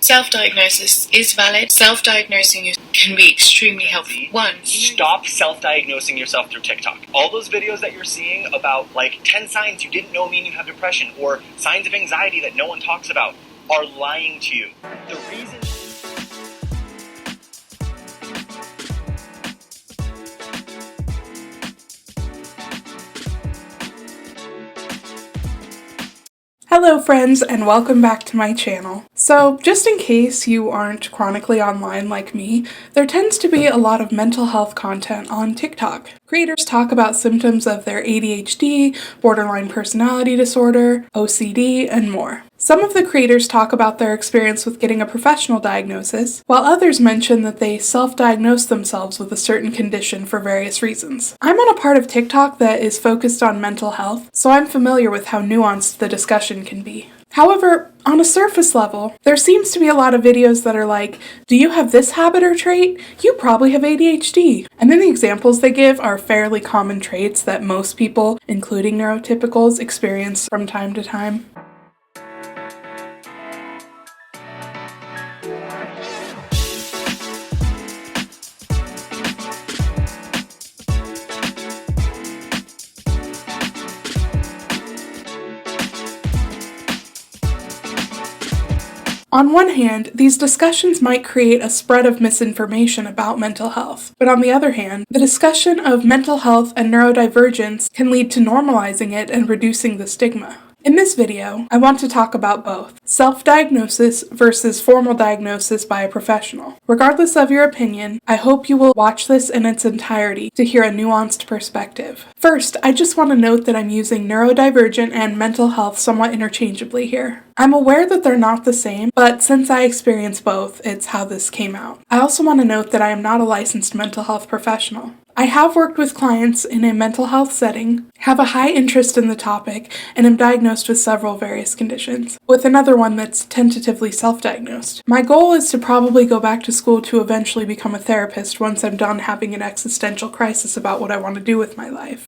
Self-diagnosis is valid. Self-diagnosing can be extremely helpful. 1. Stop self-diagnosing yourself through TikTok. All those videos that you're seeing about like 10 signs you didn't know mean you have depression or signs of anxiety that no one talks about are lying to you. The reason... Hello friends, and welcome back to my channel. So just in case you aren't chronically online like me, there tends to be a lot of mental health content on TikTok. Creators talk about symptoms of their ADHD, borderline personality disorder, OCD, and more. Some of the creators talk about their experience with getting a professional diagnosis, while others mention that they self-diagnose themselves with a certain condition for various reasons. I'm on a part of TikTok that is focused on mental health, so I'm familiar with how nuanced the discussion can be. However, on a surface level, there seems to be a lot of videos that are like, do you have this habit or trait? You probably have ADHD. And then the examples they give are fairly common traits that most people, including neurotypicals, experience from time to time. On one hand, these discussions might create a spread of misinformation about mental health, but on the other hand, the discussion of mental health and neurodivergence can lead to normalizing it and reducing the stigma. In this video, I want to talk about both self-diagnosis versus formal diagnosis by a professional. Regardless of your opinion, I hope you will watch this in its entirety to hear a nuanced perspective. First, I just want to note that I'm using neurodivergent and mental health somewhat interchangeably here. I'm aware that they're not the same, but since I experience both, it's how this came out. I also want to note that I am not a licensed mental health professional. I have worked with clients in a mental health setting, have a high interest in the topic, and am diagnosed with several various conditions, with another one that's tentatively self-diagnosed. My goal is to probably go back to school to eventually become a therapist once I'm done having an existential crisis about what I want to do with my life.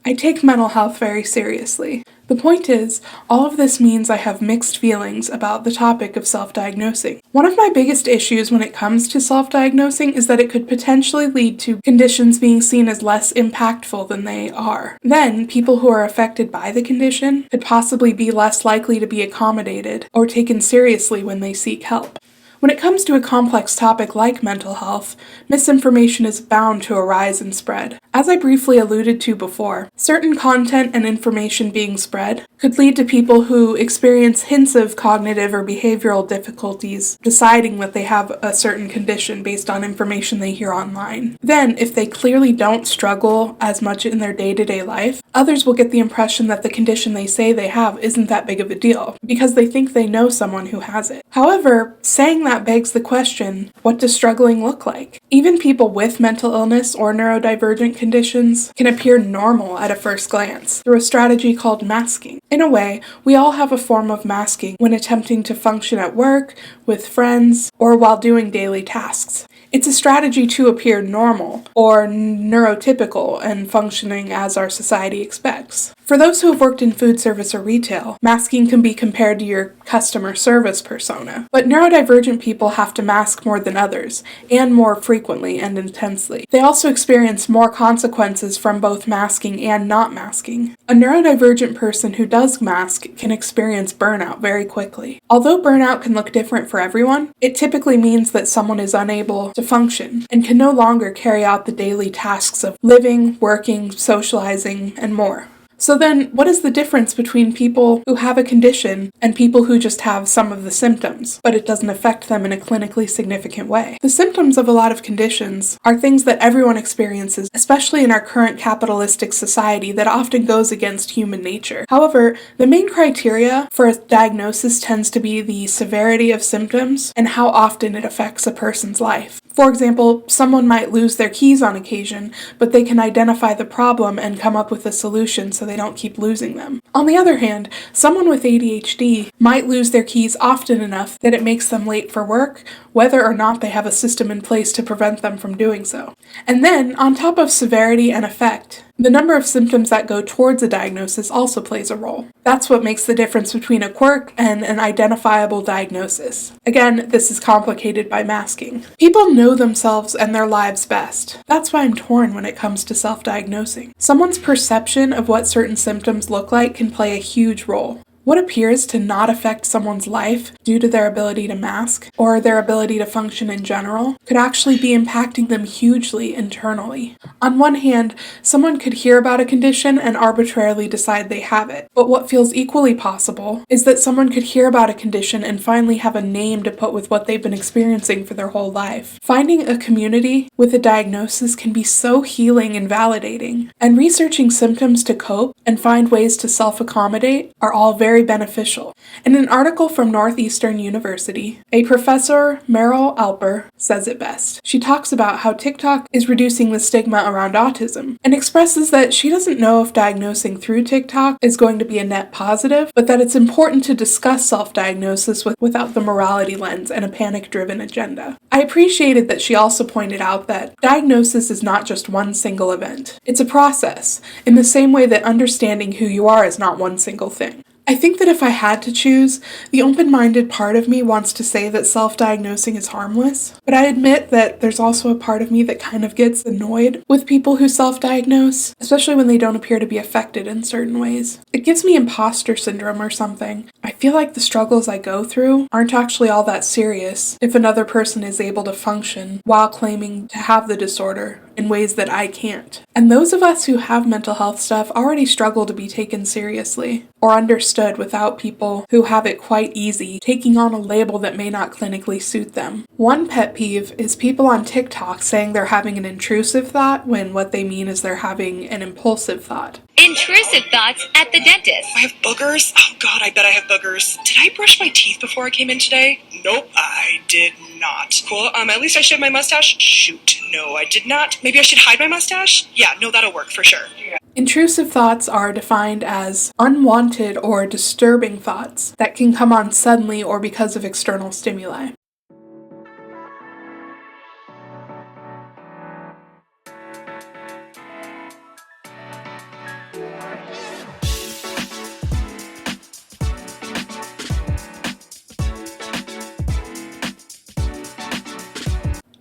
I take mental health very seriously. The point is, all of this means I have mixed feelings about the topic of self-diagnosing. One of my biggest issues when it comes to self-diagnosing is that it could potentially lead to conditions being seen as less impactful than they are. Then, people who are affected by the condition could possibly be less likely to be accommodated or taken seriously when they seek help. When it comes to a complex topic like mental health, misinformation is bound to arise and spread. As I briefly alluded to before, certain content and information being spread could lead to people who experience hints of cognitive or behavioral difficulties deciding that they have a certain condition based on information they hear online. Then, if they clearly don't struggle as much in their day-to-day life, others will get the impression that the condition they say they have isn't that big of a deal, because they think they know someone who has it. However, saying that begs the question, what does struggling look like? Even people with mental illness or neurodivergent conditions can appear normal at a first glance through a strategy called masking. In a way, we all have a form of masking when attempting to function at work, with friends, or while doing daily tasks. It's a strategy to appear normal or neurotypical and functioning as our society expects. For those who have worked in food service or retail, masking can be compared to your customer service persona. But neurodivergent people have to mask more than others, and more frequently and intensely. They also experience more consequences from both masking and not masking. A neurodivergent person who does mask can experience burnout very quickly. Although burnout can look different for everyone, it typically means that someone is unable to function and can no longer carry out the daily tasks of living, working, socializing, and more. So then, what is the difference between people who have a condition and people who just have some of the symptoms, but it doesn't affect them in a clinically significant way? The symptoms of a lot of conditions are things that everyone experiences, especially in our current capitalistic society that often goes against human nature. However, the main criteria for a diagnosis tends to be the severity of symptoms and how often it affects a person's life. For example, someone might lose their keys on occasion, but they can identify the problem and come up with a solution so they don't keep losing them. On the other hand, someone with ADHD might lose their keys often enough that it makes them late for work, whether or not they have a system in place to prevent them from doing so. And then, on top of severity and effect, The number of symptoms that go towards a diagnosis also plays a role. That's what makes the difference between a quirk and an identifiable diagnosis. Again, this is complicated by masking. People know themselves and their lives best. That's why I'm torn when it comes to self-diagnosing. Someone's perception of what certain symptoms look like can play a huge role. What appears to not affect someone's life due to their ability to mask, or their ability to function in general, could actually be impacting them hugely internally. On one hand, someone could hear about a condition and arbitrarily decide they have it. But what feels equally possible is that someone could hear about a condition and finally have a name to put with what they've been experiencing for their whole life. Finding a community with a diagnosis can be so healing and validating, and researching symptoms to cope and find ways to self-accommodate are all very beneficial. In an article from Northeastern University, a professor, Meryl Alper, says it best. She talks about how TikTok is reducing the stigma around autism, and expresses that she doesn't know if diagnosing through TikTok is going to be a net positive, but that it's important to discuss self-diagnosis without the morality lens and a panic-driven agenda. I appreciated that she also pointed out that diagnosis is not just one single event. It's a process, in the same way that understanding who you are is not one single thing. I think that if I had to choose, the open-minded part of me wants to say that self-diagnosing is harmless, but I admit that there's also a part of me that kind of gets annoyed with people who self-diagnose, especially when they don't appear to be affected in certain ways. It gives me imposter syndrome or something. I feel like the struggles I go through aren't actually all that serious if another person is able to function while claiming to have the disorder in ways that I can't. And those of us who have mental health stuff already struggle to be taken seriously or understood without people who have it quite easy taking on a label that may not clinically suit them. One pet peeve is people on TikTok saying they're having an intrusive thought when what they mean is they're having an impulsive thought. Intrusive thoughts at the dentist. I have boogers? Oh god, I bet I have boogers. Did I brush my teeth before I came in today? Nope, I did not. Cool, at least I shaved my mustache? Shoot, no, I did not. Maybe I should hide my mustache? Yeah, no, that'll work for sure. Intrusive thoughts are defined as unwanted or disturbing thoughts that can come on suddenly or because of external stimuli.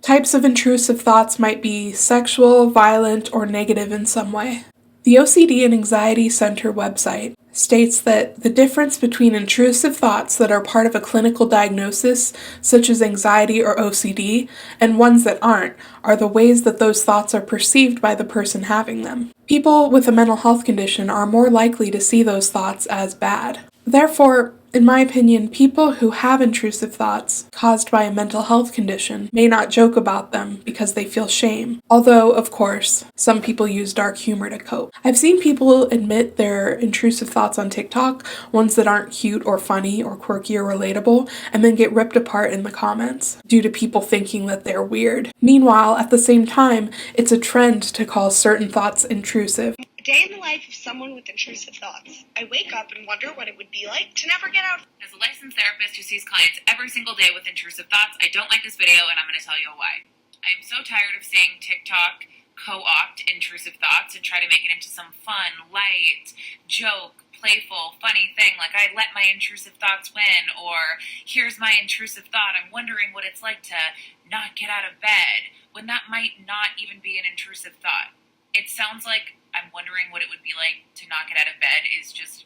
Types of intrusive thoughts might be sexual, violent, or negative in some way. The OCD and Anxiety Center website states that the difference between intrusive thoughts that are part of a clinical diagnosis, such as anxiety or OCD, and ones that aren't, are the ways that those thoughts are perceived by the person having them. People with a mental health condition are more likely to see those thoughts as bad. Therefore, in my opinion, people who have intrusive thoughts caused by a mental health condition may not joke about them because they feel shame. Although, of course, some people use dark humor to cope. I've seen people admit their intrusive thoughts on TikTok, ones that aren't cute or funny or quirky or relatable, and then get ripped apart in the comments due to people thinking that they're weird. Meanwhile, at the same time, it's a trend to call certain thoughts intrusive. A day in the life of someone with intrusive thoughts. I wake up and wonder what it would be like to never get out. As a licensed therapist who sees clients every single day with intrusive thoughts, I don't like this video and I'm going to tell you why. I am so tired of seeing TikTok co-opt intrusive thoughts and try to make it into some fun, light, joke, playful, funny thing like I let my intrusive thoughts win, or here's my intrusive thought, I'm wondering what it's like to not get out of bed, when that might not even be an intrusive thought. It sounds like I'm wondering what it would be like to not get out of bed is just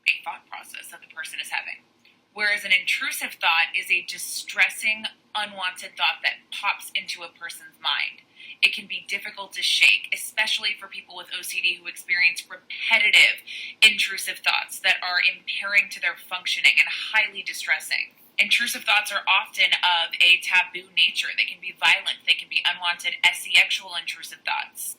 a thought process that the person is having. Whereas an intrusive thought is a distressing, unwanted thought that pops into a person's mind. It can be difficult to shake, especially for people with OCD who experience repetitive intrusive thoughts that are impairing to their functioning and highly distressing. Intrusive thoughts are often of a taboo nature. They can be violent. They can be unwanted, sexual intrusive thoughts.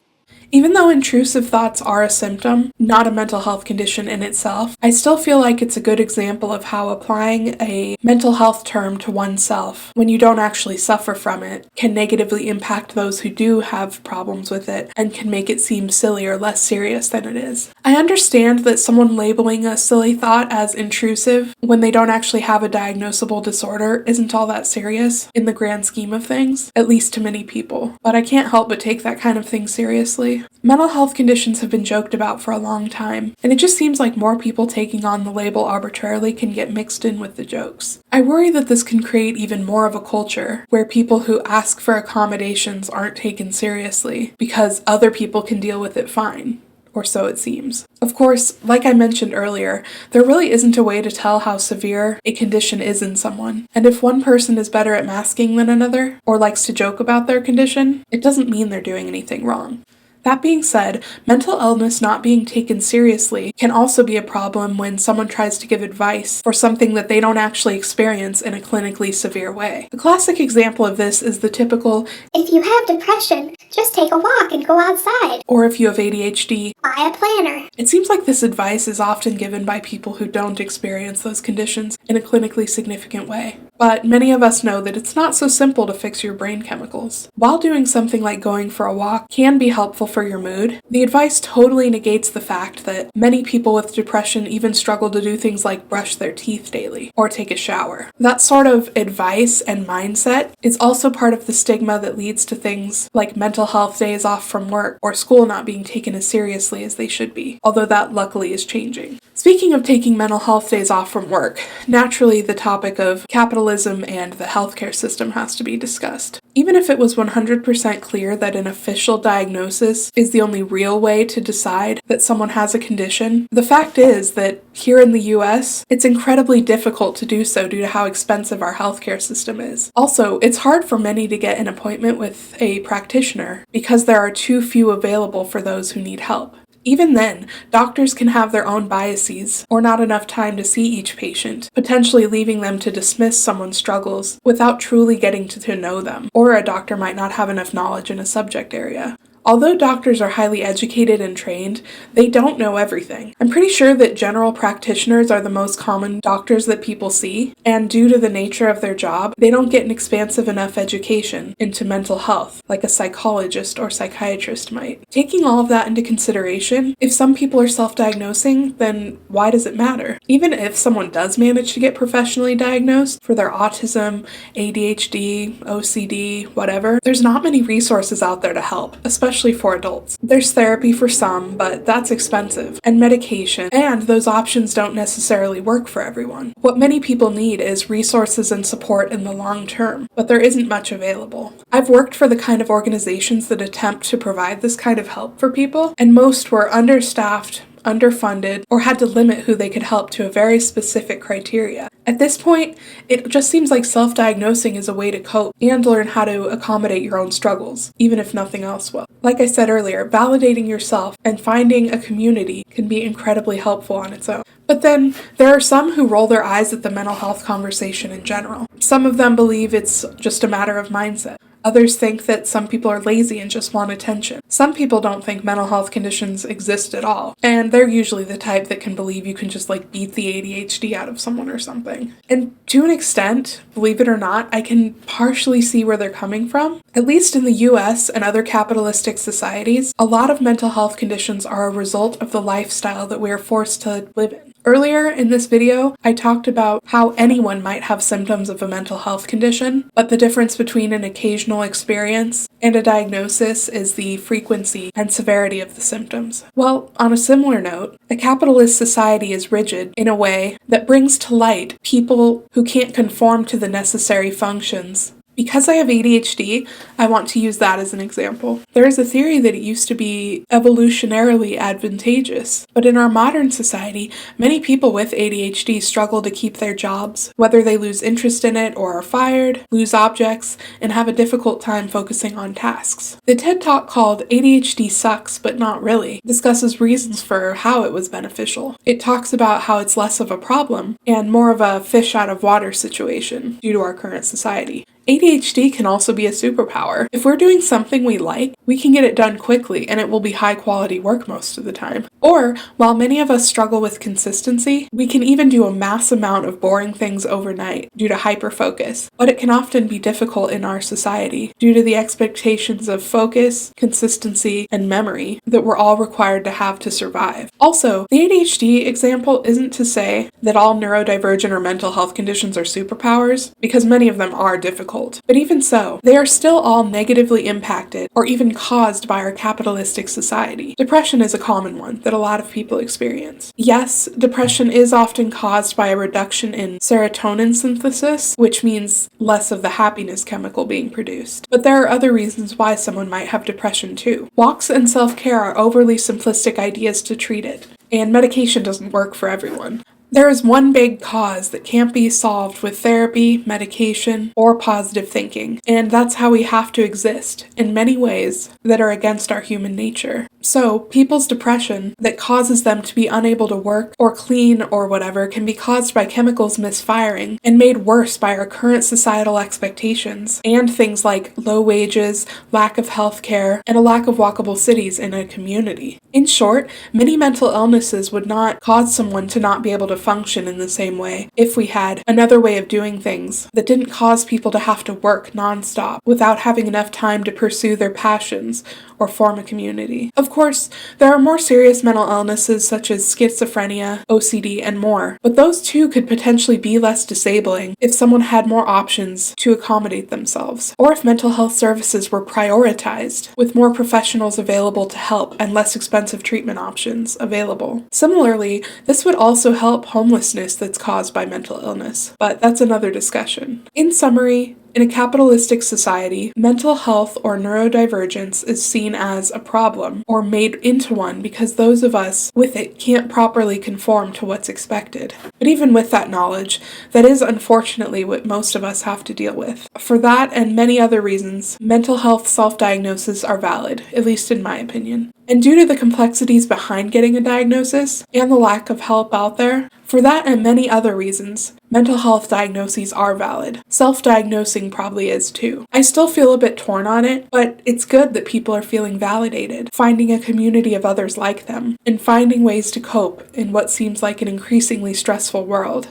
Even though intrusive thoughts are a symptom, not a mental health condition in itself, I still feel like it's a good example of how applying a mental health term to oneself, when you don't actually suffer from it, can negatively impact those who do have problems with it and can make it seem silly or less serious than it is. I understand that someone labeling a silly thought as intrusive when they don't actually have a diagnosable disorder isn't all that serious in the grand scheme of things, at least to many people. But I can't help but take that kind of thing seriously seriously. Mental health conditions have been joked about for a long time, and it just seems like more people taking on the label arbitrarily can get mixed in with the jokes. I worry that this can create even more of a culture where people who ask for accommodations aren't taken seriously because other people can deal with it fine. Or so it seems. Of course, like I mentioned earlier, there really isn't a way to tell how severe a condition is in someone. And if one person is better at masking than another, or likes to joke about their condition, it doesn't mean they're doing anything wrong. That being said, mental illness not being taken seriously can also be a problem when someone tries to give advice for something that they don't actually experience in a clinically severe way. A classic example of this is the typical, "If you have depression, just take a walk and go outside." Or if you have ADHD, "Buy a planner." It seems like this advice is often given by people who don't experience those conditions in a clinically significant way. But many of us know that it's not so simple to fix your brain chemicals. While doing something like going for a walk can be helpful for your mood, the advice totally negates the fact that many people with depression even struggle to do things like brush their teeth daily or take a shower. That sort of advice and mindset is also part of the stigma that leads to things like mental health days off from work or school not being taken as seriously as they should be, although that luckily is changing. Speaking of taking mental health days off from work, naturally the topic of capitalism and the healthcare system has to be discussed. Even if it was 100% clear that an official diagnosis is the only real way to decide that someone has a condition, the fact is that here in the US, it's incredibly difficult to do so due to how expensive our healthcare system is. Also, it's hard for many to get an appointment with a practitioner because there are too few available for those who need help. Even then, doctors can have their own biases or not enough time to see each patient, potentially leaving them to dismiss someone's struggles without truly getting to know them, or a doctor might not have enough knowledge in a subject area. Although doctors are highly educated and trained, they don't know everything. I'm pretty sure that general practitioners are the most common doctors that people see, and due to the nature of their job, they don't get an expansive enough education into mental health, like a psychologist or psychiatrist might. Taking all of that into consideration, if some people are self-diagnosing, then why does it matter? Even if someone does manage to get professionally diagnosed for their autism, ADHD, OCD, whatever, there's not many resources out there to help, especially for adults. There's therapy for some, but that's expensive, and medication, and those options don't necessarily work for everyone. What many people need is resources and support in the long term, but there isn't much available. I've worked for the kind of organizations that attempt to provide this kind of help for people, and most were understaffed, underfunded, or had to limit who they could help to a very specific criteria. At this point, it just seems like self-diagnosing is a way to cope and learn how to accommodate your own struggles, even if nothing else will. Like I said earlier, validating yourself and finding a community can be incredibly helpful on its own. But then, there are some who roll their eyes at the mental health conversation in general. Some of them believe it's just a matter of mindset. Others think that some people are lazy and just want attention. Some people don't think mental health conditions exist at all, and they're usually the type that can believe you can just beat the ADHD out of someone or something. And to an extent, believe it or not, I can partially see where they're coming from. At least in the US and other capitalistic societies, a lot of mental health conditions are a result of the lifestyle that we are forced to live in. Earlier in this video, I talked about how anyone might have symptoms of a mental health condition, but the difference between an occasional experience and a diagnosis is the frequency and severity of the symptoms. Well, on a similar note, a capitalist society is rigid in a way that brings to light people who can't conform to the necessary functions. Because I have ADHD, I want to use that as an example. There is a theory that it used to be evolutionarily advantageous, but in our modern society, many people with ADHD struggle to keep their jobs, whether they lose interest in it or are fired, lose objects, and have a difficult time focusing on tasks. The TED Talk called ADHD Sucks, But Not Really discusses reasons for how it was beneficial. It talks about how it's less of a problem and more of a fish out of water situation due to our current society. ADHD can also be a superpower. If we're doing something we like, we can get it done quickly and it will be high quality work most of the time. Or, while many of us struggle with consistency, we can even do a mass amount of boring things overnight due to hyperfocus. But it can often be difficult in our society due to the expectations of focus, consistency, and memory that we're all required to have to survive. Also, the ADHD example isn't to say that all neurodivergent or mental health conditions are superpowers, because many of them are difficult difficult. But even so, they are still all negatively impacted or even caused by our capitalistic society. Depression is a common one that a lot of people experience. Yes, depression is often caused by a reduction in serotonin synthesis, which means less of the happiness chemical being produced. But there are other reasons why someone might have depression too. Walks and self-care are overly simplistic ideas to treat it, and medication doesn't work for everyone. There is one big cause that can't be solved with therapy, medication, or positive thinking, and that's how we have to exist, in many ways that are against our human nature. So, people's depression that causes them to be unable to work or clean or whatever can be caused by chemicals misfiring and made worse by our current societal expectations and things like low wages, lack of health care, and a lack of walkable cities in a community. In short, many mental illnesses would not cause someone to not be able to function in the same way if we had another way of doing things that didn't cause people to have to work nonstop without having enough time to pursue their passions or form a community. Of course, there are more serious mental illnesses such as schizophrenia, OCD, and more, but those too could potentially be less disabling if someone had more options to accommodate themselves, or if mental health services were prioritized, with more professionals available to help and less expensive treatment options available. Similarly, this would also help homelessness that's caused by mental illness, but that's another discussion. In summary, in a capitalistic society, mental health or neurodivergence is seen as a problem or made into one because those of us with it can't properly conform to what's expected. But even with that knowledge, that is unfortunately what most of us have to deal with. For that and many other reasons, mental health self-diagnoses are valid, at least in my opinion. And due to the complexities behind getting a diagnosis and the lack of help out there, for that and many other reasons, mental health diagnoses are valid. Self-diagnosing probably is too. I still feel a bit torn on it, but it's good that people are feeling validated, finding a community of others like them, and finding ways to cope in what seems like an increasingly stressful world.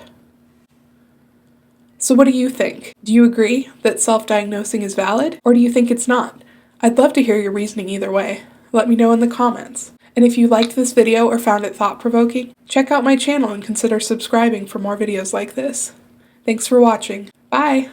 So what do you think? Do you agree that self-diagnosing is valid, or do you think it's not? I'd love to hear your reasoning either way. Let me know in the comments. And if you liked this video or found it thought-provoking, check out my channel and consider subscribing for more videos like this. Thanks for watching. Bye!